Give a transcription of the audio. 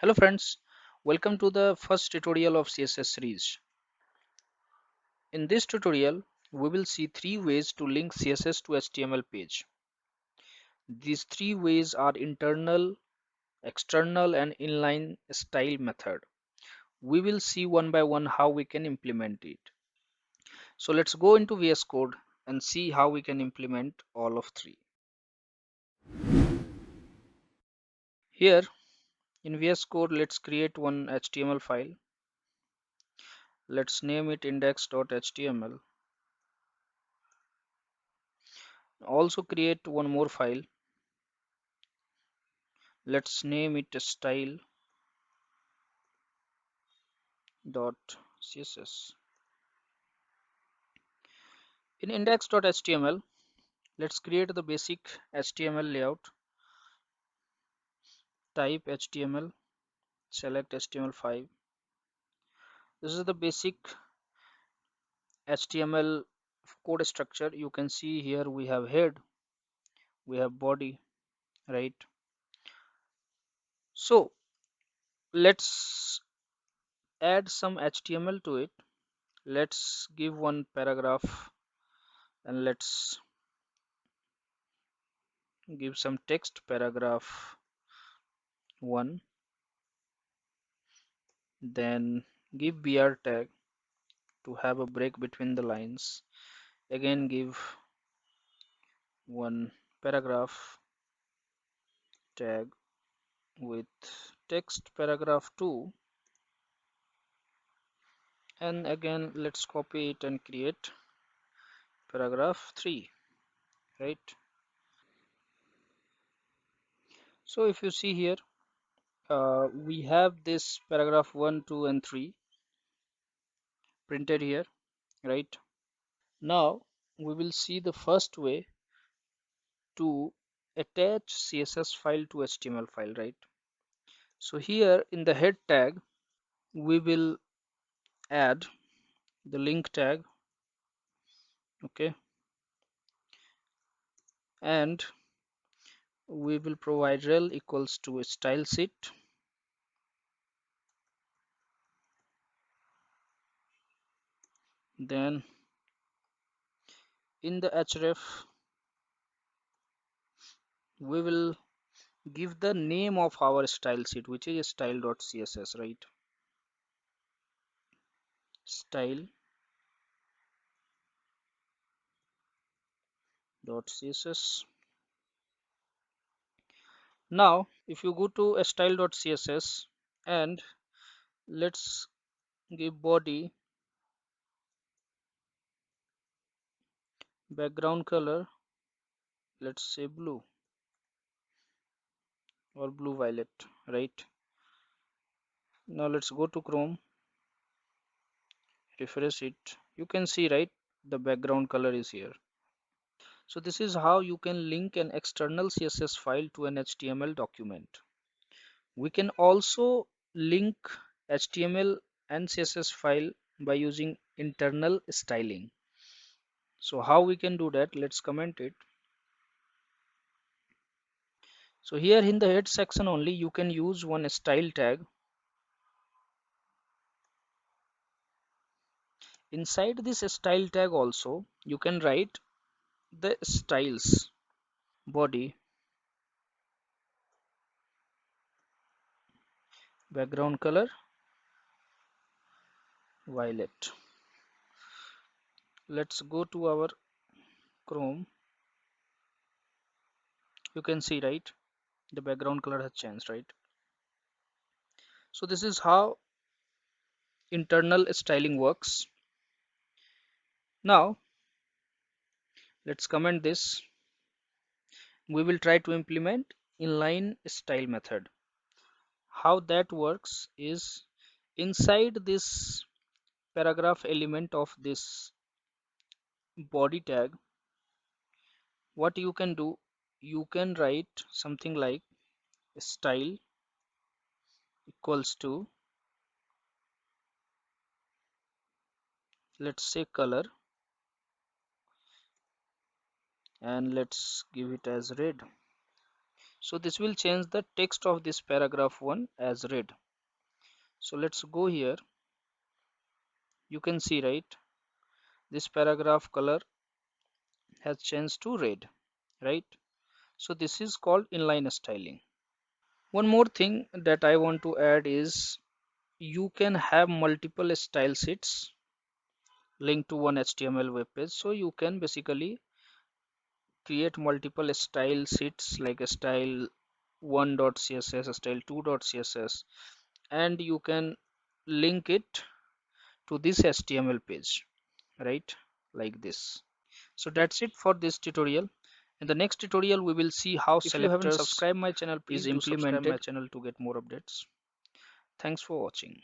Hello friends, welcome to the first tutorial of CSS series. In this tutorial, we will see three ways to link CSS to HTML page. These three ways are internal, external and inline style method. We will see one by one how we can implement it. So let's go into VS Code and see how we can implement all of three. Here in VS Code, let's create one HTML file. Let's name it index.html. Also create one more file. Let's name it style.css. In index.html, let's create the basic HTML layout. Type HTML, select HTML5. This is the basic HTML code structure. You can see here we have head, we have body, right? So let's add some HTML to it. Let's give one paragraph and let's give some text, paragraph 1. Then give br tag to have a break between the lines. Again give one paragraph tag with text paragraph 2, and again let's copy it and create paragraph 3, right? So if you see here, we have this paragraph 1, 2 and 3 printed here, right? Now we will see the first way to attach CSS file to HTML file, right? So here in the head tag we will add the link tag, okay, and we will provide rel equals to style sheet. Then in the href we will give the name of our style sheet, which is style.css, right? Style.css. Now if you go to style.css and let's give body background color, let's say blue or blue violet, right? Now let's go to Chrome, refresh it. You can see, right, the background color is here. So this is how you can link an external CSS file to an HTML document. We can also link HTML and CSS file by using internal styling. So how we can do that? Let's comment it. So here in the head section only you can use one style tag. Inside this style tag also you can write the styles, body, background color violet. Let's go to our Chrome. You can see, right, the background color has changed, right? So this is how internal styling works. Now let's comment this. We will try to implement inline style method. How that works is, inside this paragraph element of this body tag, what you can do, you can write something like style equals to, let's say, color, and let's give it as red. So this will change the text of this paragraph 1 as red. So let's go here. You can see, right, this paragraph color has changed to red, right? So this is called inline styling. One more thing that I want to add is you can have multiple style sheets linked to one HTML web page. So you can basically create multiple style sheets like a style 1.css, style 2.css, and you can link it to this HTML page, right, like this. So that's it for this tutorial. In the next tutorial we will see how selectors. If you haven't subscribed my channel, please do subscribe my channel to get more updates. Thanks for watching.